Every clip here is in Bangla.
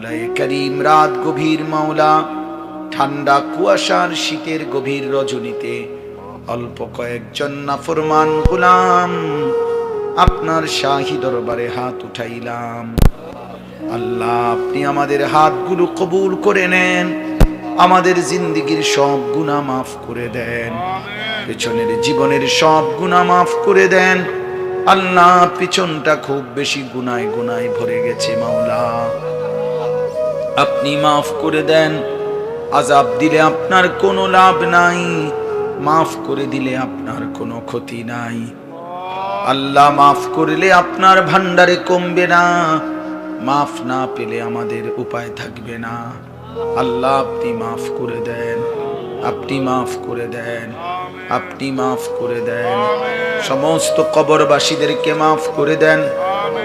মাওলায়ে করিম, রাত গভীর মাওলা, ঠান্ডা কুয়াশার শীতের গভীর রজনীতে অল্প কয়েকজন নাফরমান গোলাম আপনার শাহী দরবারে হাত উঠাইলাম। আল্লাহ, আপনি আমাদের হাতগুলো কবুল করে নেন, আমাদের জিন্দেগীর সব গুনাহ মাফ করে দেন, পেছনের জীবনের সব গুনাহ মাফ করে দেন। আল্লাহ, পিছনটা খুব বেশি গুনায় গুনায় ভরে গেছে মাওলা, আপনি মাফ করে দেন। আযাব দিলে আপনার কোনো লাভ নাই, মাফ করে দিলে আপনার কোনো ক্ষতি নাই। আল্লাহ, মাফ করলে আপনার ভান্ডারে কমবে না, মাফ না পেলে আমাদের উপায় থাকবে না। আল্লাহ, আপনি মাফ করে দেন, আপনি মাফ করে দেন, আপনি মাফ করে দেন। সমস্ত কবরবাসীদেরকে মাফ করে দেন,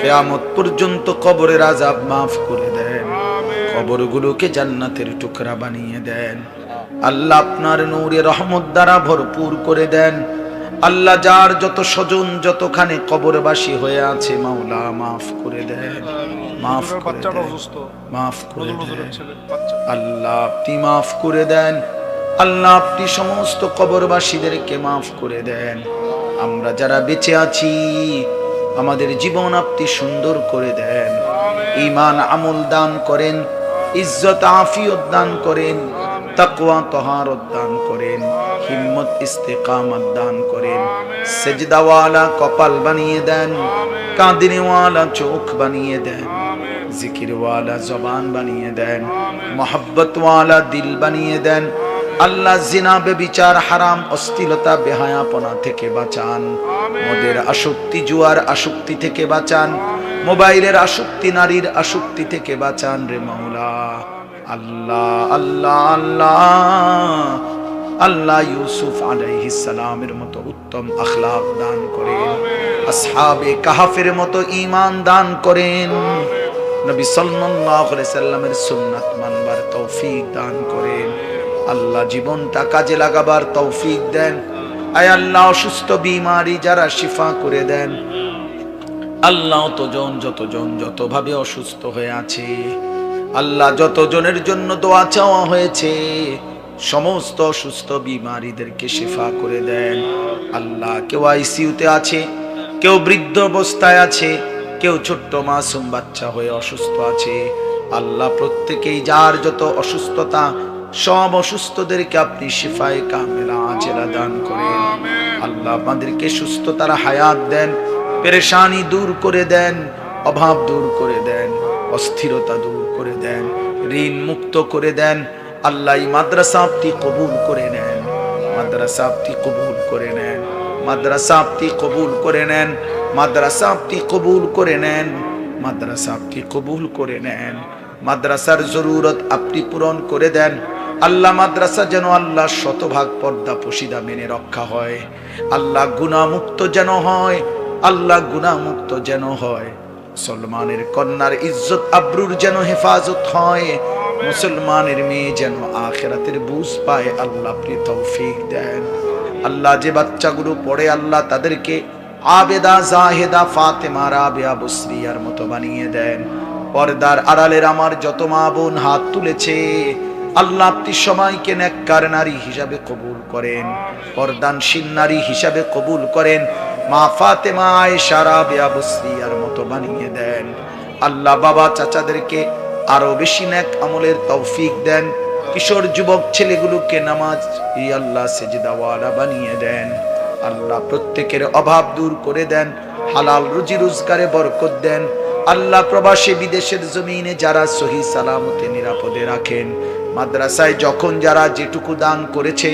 কিয়ামত পর্যন্ত কবরের আযাব মাফ করে দেন, কবরগুলোকে জান্নাতের টুকরা বানিয়ে দেন। আল্লাহ, আপনার নূরে রহমত দ্বারা ভরপুর করে দেন। আল্লাহ, যার যত স্বজন যতখানে কবরবাসী হয়ে আছে মাওলা, মাফ করে দেন, মাফ করে দেন, মাফ করে দেন। আল্লাহ, আপনি মাফ করে দেন। আল্লাহ, আপনি সমস্ত কবরবাসীদেরকে মাফ করে দেন। আমরা যারা বেঁচে আছি, আমাদের জীবন আপনি সুন্দর করে দেন, ঈমান আমল দান করেন, ইজ্জত আফিয়ত দান করেন, তাকওয়া তহারত দান করেন, হিম্মত ইস্তেকামত দান করেন, সেজদাওয়ালা কপাল বানিয়ে দেন, কাঁদিনেওয়ালা চোখ বানিয়ে দেন, জিকিরওয়ালা জবান বানিয়ে দেন, মোহাব্বতওয়ালা দিল বানিয়ে দেন। আল্লাহ, জিনা বেবিচার হারাম অশ্লীলতা বেহায়াপনা থেকে বাঁচান, মদের আসক্তি জুয়ার আসক্তি থেকে বাঁচান, মোবাইলের আসক্তি নারীর আসক্তি থেকে বাঁচান রে মাওলা। আল্লাহ আল্লাহ আল্লাহ আল্লাহ, ইউসুফ আলাইহিস সালামের মতো উত্তম আখলাক দান করেন, আসহাবে কাহাফের মতো ঈমান দান করেন, নবী সাল্লাল্লাহু আলাইহি সাল্লামের সুন্নাত মানবার তৌফিক দান করেন। আল্লাহ, জীবনটা কাজে লাগাবার তৌফিক দেন। আয় আল্লাহ, অসুস্থ বিমারি যারা শিফা করে দেন। আল্লাহ, যতজন যতভাবে অসুস্থ হয়ে আছে, আল্লাহ, যতজনের জন্য দোয়া চাওয়া হয়েছে, সমস্ত অসুস্থ বিমারিদেরকে শিফা করে দেন। আল্লাহ, কেউ আইসিইউতে আছে, কেউ বৃদ্ধ অবস্থায় আছে, কেউ ছোট্ট মাসুম বাচ্চা হয়ে অসুস্থ আছে। আল্লাহ, প্রত্যেকেই যার যত অসুস্থতা, সব অসুস্থদেরকে আপনি শিফায়ে কামিলা আজেলা দান করেন। আল্লাহ, আমাদেরকে সুস্থতার হায়াত দেন, পেরেশানি দূর করে দেন, অভাব দূর করে দেন, অস্থিরতা দূর করে দেন, ঋণ মুক্ত করে দেন। আল্লাহ, এই মাদ্রাসা আপনি কবুল করে নেন, মাদ্রাসা আপনি কবুল করে নেন, মাদ্রাসা আপনি কবুল করে নেন, মাদ্রাসা আপনি কবুল করে নেন, মাদ্রাসা আপনি কবুল করে নেন। মাদ্রাসার জরুরত আপনি পূরণ করে দেন। আল্লাহ, মাদ্রাসা যেন আল্লাহ শতভাগ পর্দা পশিদা মেনে রক্ষা হয়। আল্লাহ, গুনাহমুক্ত যেন হয়, আল্লাহ, গুনাহমুক্ত যেন হয়। মুসলমানের কন্যার ইজ্জত আবরুর যেন হেফাজত হয়, মুসলমানের মেয়ে যেন আখিরাতের বুঝ পায়। আল্লাহ, আপনি তৌফিক দেন। আল্লাহ, যে বাচ্চাগুলো পড়ে, আল্লাহ, তাদেরকে আবেদা জাহেদা ফাতেমা রাবিয়া বুসরিয়ার মতো বানিয়ে দেন। পর্দার আড়ালের আমার যত মা বোন হাত তুলেছে, আল্লাহ, আপনি সবাইকে নেককার নারী হিসাবে কবুল করেন, পর্দানশীল নারী হিসাবে কবুল করেন। মা ফাতেমা আয়েশা রাবিয়া বুসরিয়ার মতো বানিয়ে দেন। আল্লাহ, বাবা চাচাদেরকে আরো বেশি নেক আমলের তৌফিক দেন। কিশোর যুবক ছেলেগুলোকে নামাজ আল্লাহ সেজদাওয়ালা বানিয়ে দেন। আল্লাহ, প্রত্যেকের অভাব দূর করে দেন, হালাল রুজি রোজগারে বরকত দেন। আল্লাহ, প্রবাসী বিদেশের জমিনে যারা সহি সালামতে নিরাপদে রাখেন, মাদ্রাসায় যখন যারা যেটুকু দান করেছে,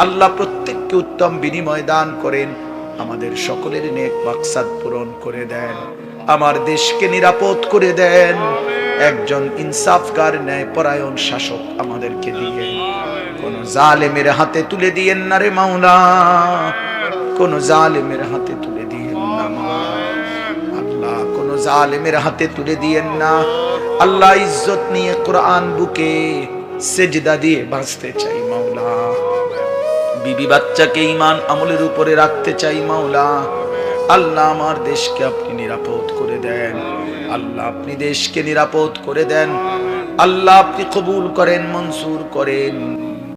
আল্লাহ, প্রত্যেককে উত্তম বিনিময় দান করেন। আমাদের সকলের নেক মাকসাদ পূরণ করে দেন, আমার দেশকে নিরাপদ করে দেন। একজন ইনসাফগার ন্যায়পরায়ণ শাসক আমাদেরকে দিয়ে কোন জালেমের হাতে তুলে দিয়েন না রে মাওলা, কোন জালেমের হাতে তুলে দিয়েন না আল্লাহ, কোন জালেমের হাতে তুলে দিয়েন না আল্লাহ। ইজ্জত নিয়ে কোরআন বুকে সেজদা দিয়ে বাঁচতে চাই মাওলা, বিবি বাচ্চাকে ঈমান আমলের উপরে রাখতে চাই মাওলা। আল্লাহ, আমার দেশকে আপনি নিরাপদ করে দেন। আল্লাহ, আপনি দেশকে নিরাপদ করে দেন। আল্লাহ আপনি কবুল করেন, মনসুর করেন।